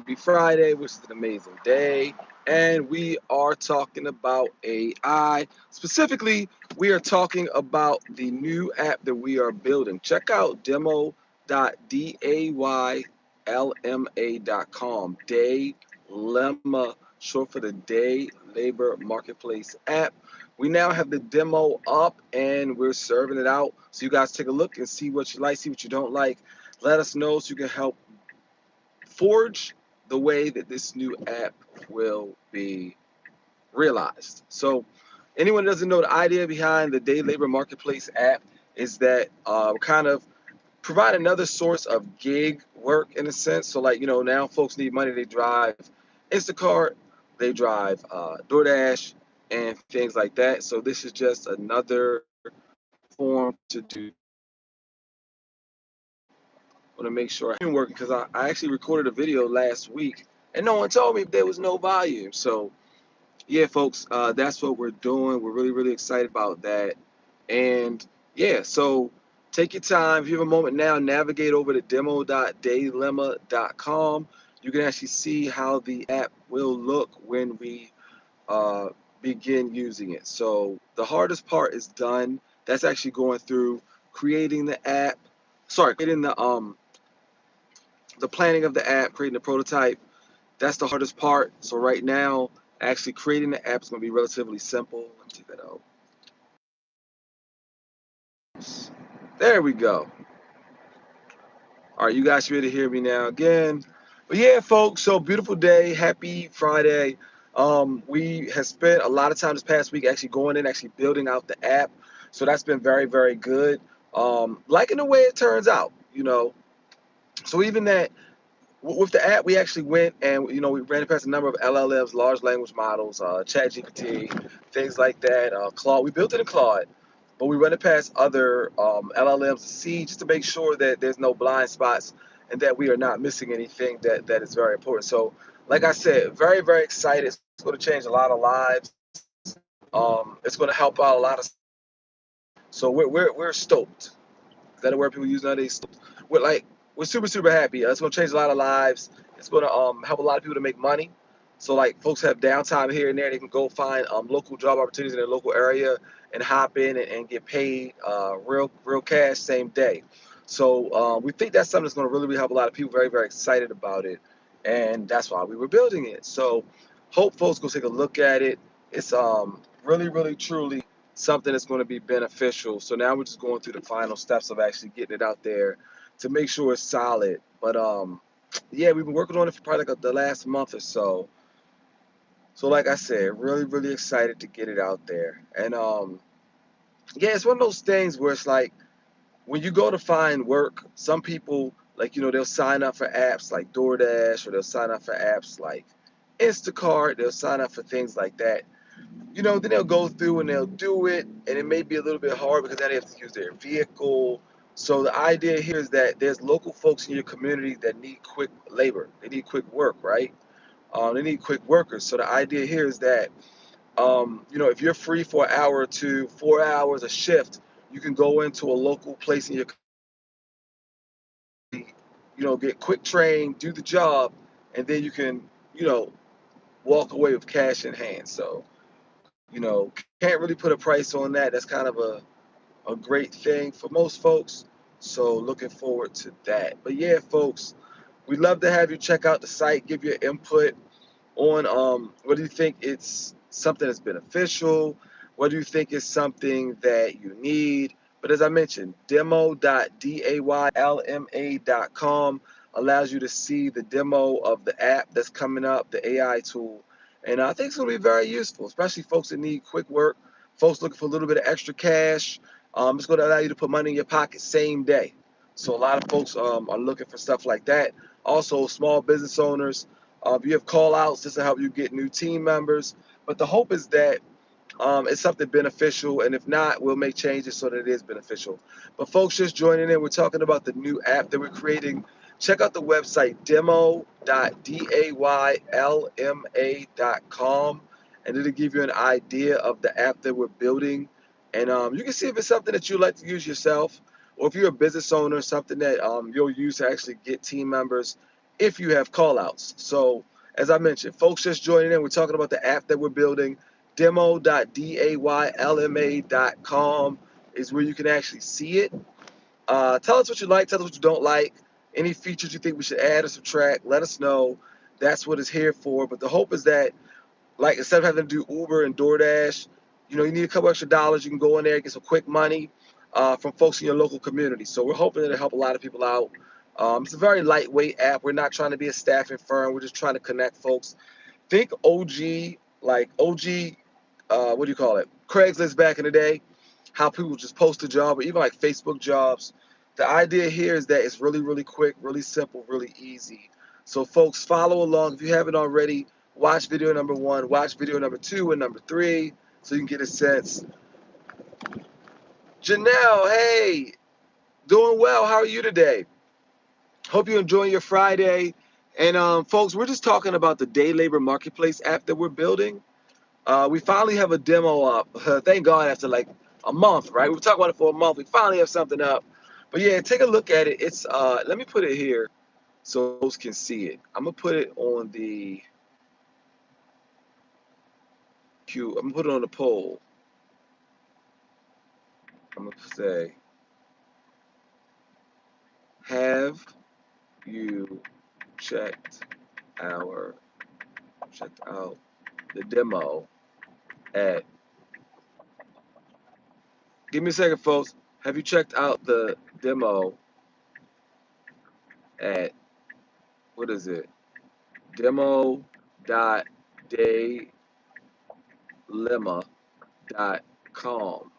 Happy Friday, which is an amazing day. And we are talking about AI. Specifically, we are talking about the new app that we are building. Check out demo.daylma.com. Lemma, short for the Day Labor Marketplace app. We now have the demo up and we're serving it out. So you guys take a look and see what you like, see what you don't like. Let us know so you can help forge the way that this new app will be realized. So, anyone that doesn't know, the idea behind the Day Labor Marketplace app is that kind of provide another source of gig work in a sense. So, like, now folks need money. They drive Instacart, they drive DoorDash, and things like that. So, this is just another form to do. I want to make sure I'm working because I actually recorded a video last week and no one told me there was no volume. So yeah, folks, that's what we're doing. We're really, really excited about that. And yeah, so take your time. If you have a moment now, navigate over to demo.daylemma.com. You can actually see how the app will look when we uh, begin using it. So the hardest part is done. That's actually going through creating the app. Sorry, creating the planning of the app, creating the prototype. That's the hardest part. So right now, actually creating the app is going to be relatively simple. Let me take that out. There we go. All right, you guys should be able to hear me now again. But yeah, folks, so beautiful day. Happy Friday. We have spent a lot of time this past week actually going in, actually building out the app. So that's been very, very good. Liking the way it turns out, So even that with the app, we actually went and we ran past a number of LLMs, large language models, ChatGPT, things like that. Claude, we built it in Claude, but we ran it past other LLMs to see just to make sure that there's no blind spots and that we are not missing anything that is very important. So, like I said, very very excited. It's going to change a lot of lives. It's going to help out a lot of. So we're stoked. Is that a word people use nowadays? We're like we're super super happy. It's gonna change a lot of lives. It's gonna help a lot of people to make money. So like folks have downtime here and there, they can go find local job opportunities in their local area and hop in and get paid real cash same day. So we think that's something that's gonna really help a lot of people. Very very excited about it, and that's why we were building it. So hope folks go take a look at it. It's really really truly something that's going to be beneficial. So now we're just going through the final steps of actually getting it out there to make sure it's solid. But yeah, we've been working on it for probably like the last month or so. So like I said, really really excited to get it out there. And yeah, it's one of those things where it's like when you go to find work, some people like they'll sign up for apps like DoorDash or they'll sign up for apps like Instacart. They'll sign up for things like that. Then they'll go through and they'll do it, and it may be a little bit hard because then they have to use their vehicle. So the idea here is that there's local folks in your community that need quick labor. They need quick work, right? They need quick workers. So the idea here is that, if you're free for an hour or two, 4 hours a shift, you can go into a local place in your community, get quick trained, do the job, and then you can, you know, walk away with cash in hand. So, can't really put a price on that. That's kind of a great thing for most folks. So looking forward to that. But yeah, folks, we'd love to have you check out the site, give your input on what do you think it's something that's beneficial, what do you think is something that you need. But as I mentioned, demo.daylma.com allows you to see the demo of the app that's coming up, the AI tool. And I think it's going to be very useful, especially folks that need quick work, folks looking for a little bit of extra cash. It's going to allow you to put money in your pocket same day. So a lot of folks are looking for stuff like that. Also, small business owners, you have call outs just to help you get new team members. But the hope is that it's something beneficial. And if not, we'll make changes so that it is beneficial. But folks just joining in, we're talking about the new app that we're creating. Check out the website demo.daylma.com, and it'll give you an idea of the app that we're building. And you can see if it's something that you'd like to use yourself, or if you're a business owner, something that you'll use to actually get team members if you have callouts. So as I mentioned, folks just joining in, we're talking about the app that we're building. Demo.daylma.com is where you can actually see it. Tell us what you like, tell us what you don't like, any features you think we should add or subtract, let us know. That's what it's here for. But the hope is that, like, instead of having to do Uber and DoorDash, you need a couple extra dollars, you can go in there and get some quick money from folks in your local community. So we're hoping it'll help a lot of people out. It's a very lightweight app. We're not trying to be a staffing firm. We're just trying to connect folks. Think OG, like OG, what do you call it? Craigslist back in the day, how people just post a job, or even like Facebook jobs. The idea here is that it's really, really quick, really simple, really easy. So folks, follow along. If you haven't already, watch video number 1, watch video number 2 and number 3, so you can get a sense. Janelle, hey, doing well. How are you today? Hope you're enjoying your Friday. And folks, we're just talking about the Day Labor Marketplace app that we're building. We finally have a demo up. Thank God, after like a month, right? We've talked about it for a month. We finally have something up. But yeah, take a look at it. It's let me put it here so folks can see it. I'm gonna put it on the queue. I'm gonna put it on the poll. I'm gonna say, have you checked out the demo at? Give me a second, folks. Have you checked out the demo at, what is it? Demo.daylema.com.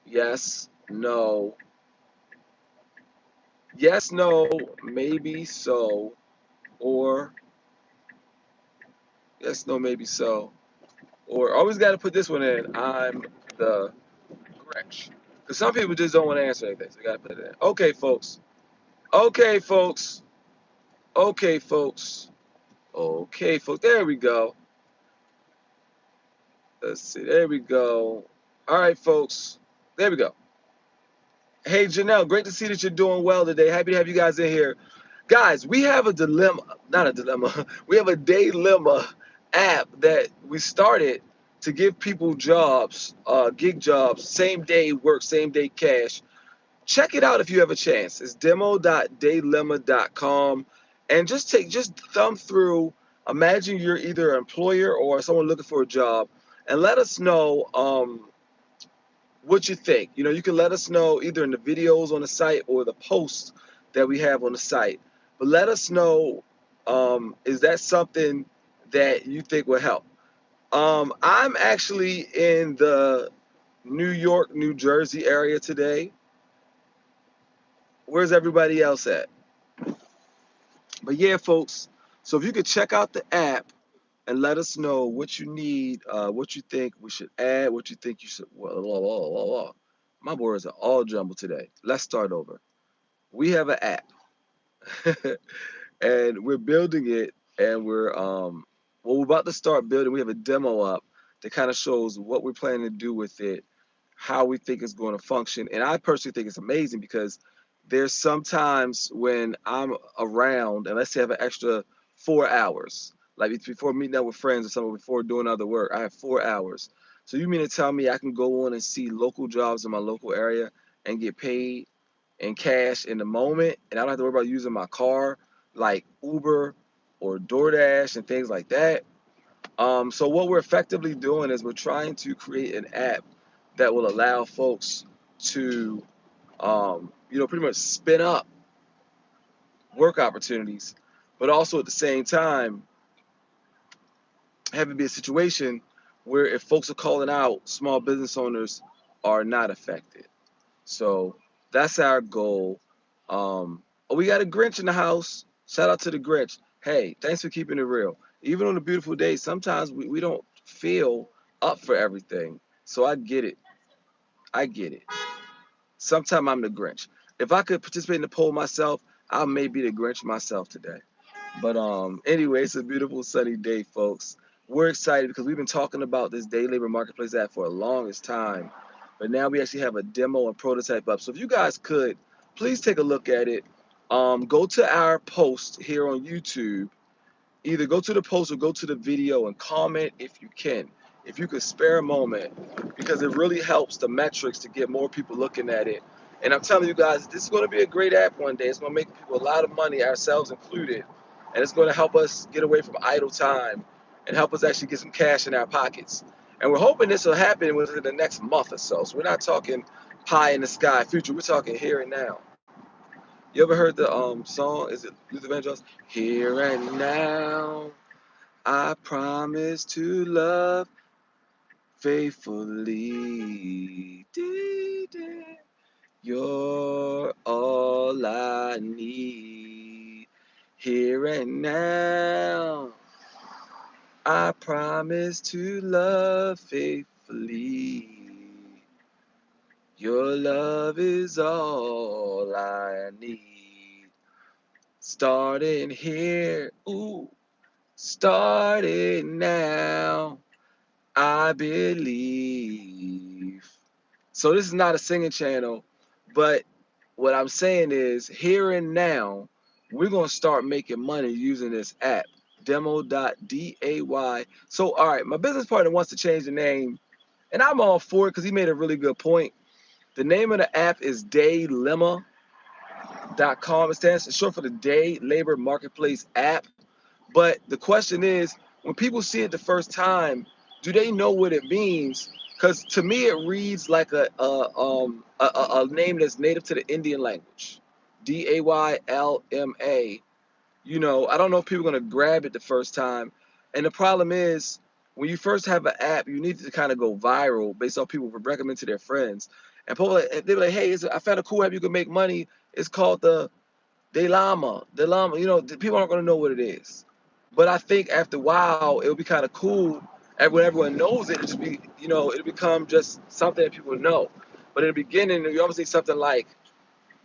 Yes, no, yes, no, maybe so, or yes, no, maybe so, or always got to put this one in. I'm the Grinch. Because some people just don't want to answer anything, so you got to put it in. Okay, folks. Okay, folks. Okay, folks. Okay, folks. There we go. Let's see. There we go. All right, folks. There we go. Hey, Janelle, great to see that you're doing well today. Happy to have you guys in here. Guys, we have a dilemma, not a dilemma, we have a Daylemma app that we started to give people jobs, gig jobs, same day work, same day cash. Check it out if you have a chance. It's demo.daylemma.com, and just thumb through. Imagine you're either an employer or someone looking for a job, and let us know what you think. You can let us know either in the videos on the site or the posts that we have on the site. But let us know, is that something that you think will help? I'm actually in the New York, New Jersey area today. Where's everybody else at? But yeah, folks, so if you could check out the app and let us know what you need, what you think we should add, what you think you should. My words are all jumbled today. Let's start over. We have an app, and we're building it, and we're about to start building. We have a demo up that kind of shows what we're planning to do with it, how we think it's going to function. And I personally think it's amazing because there's sometimes when I'm around, and let's say I have an extra 4 hours, like before meeting up with friends or something, before doing other work, I have 4 hours. So you mean to tell me I can go on and see local jobs in my local area and get paid in cash in the moment, and I don't have to worry about using my car like Uber or DoorDash and things like that? So what we're effectively doing is we're trying to create an app that will allow folks to, pretty much spin up work opportunities, but also at the same time have it be a situation where if folks are calling out, small business owners are not affected. So that's our goal. We got a Grinch in the house. Shout out to the Grinch. Hey, thanks for keeping it real. Even on a beautiful day, sometimes we don't feel up for everything. So I get it. I get it. Sometimes I'm the Grinch. If I could participate in the poll myself, I may be the Grinch myself today. But anyway, it's a beautiful sunny day, folks. We're excited because we've been talking about this Day Labor Marketplace app for the longest time. But now we actually have a demo and prototype up. So if you guys could, please take a look at it. Go to our post here on YouTube. Either go to the post or go to the video and comment if you can. If you could spare a moment, because it really helps the metrics to get more people looking at it. And I'm telling you guys, this is going to be a great app one day. It's going to make people a lot of money, ourselves included. And it's going to help us get away from idle time and help us actually get some cash in our pockets. And we're hoping this will happen within the next month or so. So we're not talking pie in the sky future. We're talking here and now. You ever heard the song? Is it Luther Vandross? Here and now, I promise to love faithfully. You're all I need. Here and now, I promise to love faithfully. Your love is all I need. Starting here, ooh, starting now, I believe. So this is not a singing channel, but what I'm saying is here and now, we're going to start making money using this app, demo.day. So, all right, my business partner wants to change the name, and I'm all for it because he made a really good point. The name of the app is Daylemma.com. It stands short for the Day Labor Marketplace app. But the question is, when people see it the first time, do they know what it means? Because to me, it reads like a name that's native to the Indian language, Daylma. You know, I don't know if people are gonna grab it the first time. And the problem is, when you first have an app, you need to kind of go viral based on people recommend to their friends. And people, they're like, hey, I found a cool app you can make money. It's called the Daylama, you know, people aren't gonna know what it is. But I think after a while, it'll be kind of cool. And when everyone knows it, it'll just be, you know, it'll become just something that people know. But in the beginning, you almost see something like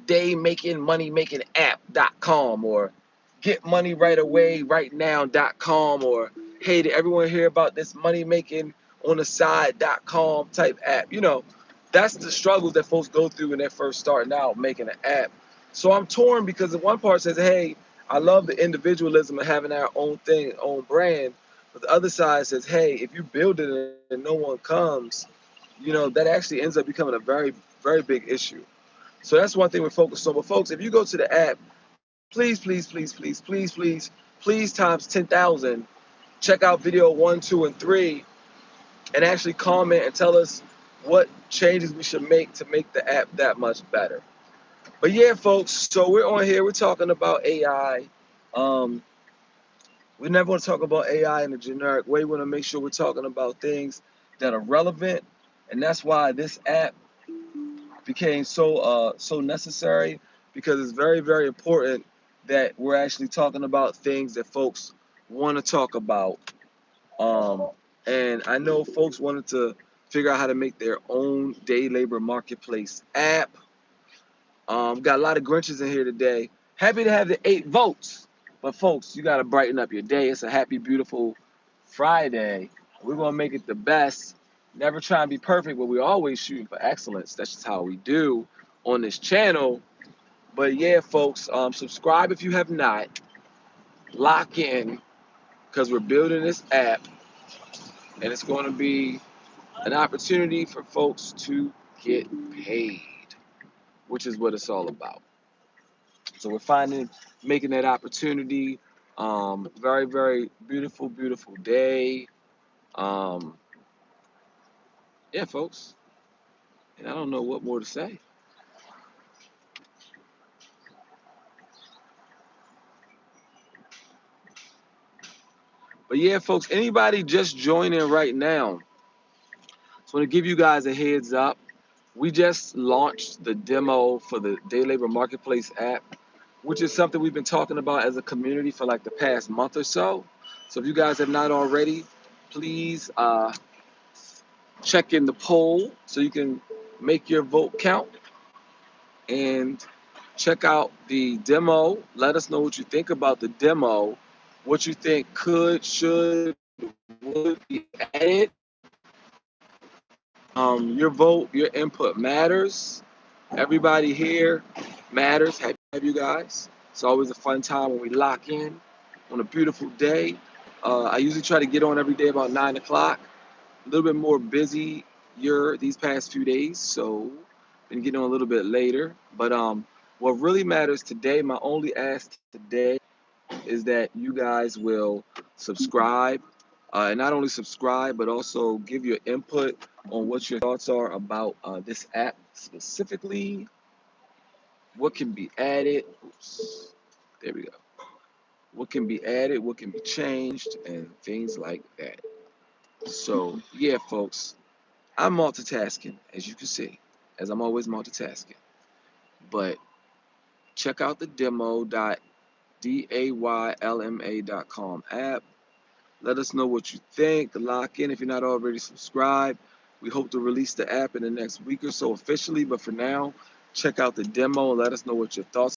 daymakingmoneymakingapp.com or getmoneyrightawayrightnow.com or hey, did everyone hear about this money making on the side.com type app? You know, that's the struggles that folks go through when they're first starting out making an app. So I'm torn because the one part says, hey, I love the individualism of having our own thing, own brand. But the other side says, hey, if you build it and no one comes, you know, that actually ends up becoming a very, very big issue. So that's one thing we're focused on. But folks, if you go to the app, please, please, please, please, please, please, please times 10,000, check out video 1, 2, and 3, and actually comment and tell us what changes we should make to make the app that much better. But yeah, folks, so we're on here, we're talking about AI. We never want to talk about AI in a generic way. We want to make sure we're talking about things that are relevant. And that's why this app became so necessary, because it's very, very important that we're actually talking about things that folks want to talk about. And I know folks wanted to figure out how to make their own day labor marketplace app. Got a lot of Grinches in here today. Happy to have the 8 votes. But folks, you got to brighten up your day. It's a happy, beautiful Friday. We're going to make it the best. Never try and be perfect, but we're always shooting for excellence. That's just how we do on this channel. But yeah, folks, subscribe if you have not. Lock in, because we're building this app. And it's going to be an opportunity for folks to get paid, which is what it's all about. So we're making that opportunity. Very, very beautiful, beautiful day. Um, yeah, folks. And I don't know what more to say. But yeah, folks, anybody just joining right now, just want to give you guys a heads up. We just launched the demo for the Day Labor Marketplace app, which is something we've been talking about as a community for like the past month or so. So if you guys have not already, please check in the poll so you can make your vote count, and check out the demo. Let us know what you think about the demo, what you think could, should, would be added. Your vote, your input matters. Everybody here matters. Happy to have you guys. It's always a fun time when we lock in on a beautiful day. I usually try to get on every day about 9 o'clock. A little bit more busy these past few days, so been getting on a little bit later. But what really matters today, my only ask today is that you guys will subscribe, and not only subscribe, but also give your input on what your thoughts are about this app specifically. What can be added? Oops, there we go. What can be added? What can be changed, and things like that. So yeah, folks, I'm multitasking, as you can see, as I'm always multitasking. But check out the demo.daylma.com app. Let us know what you think. Lock in if you're not already subscribed. We hope to release the app in the next week or so officially, but for now, check out the demo and let us know what your thoughts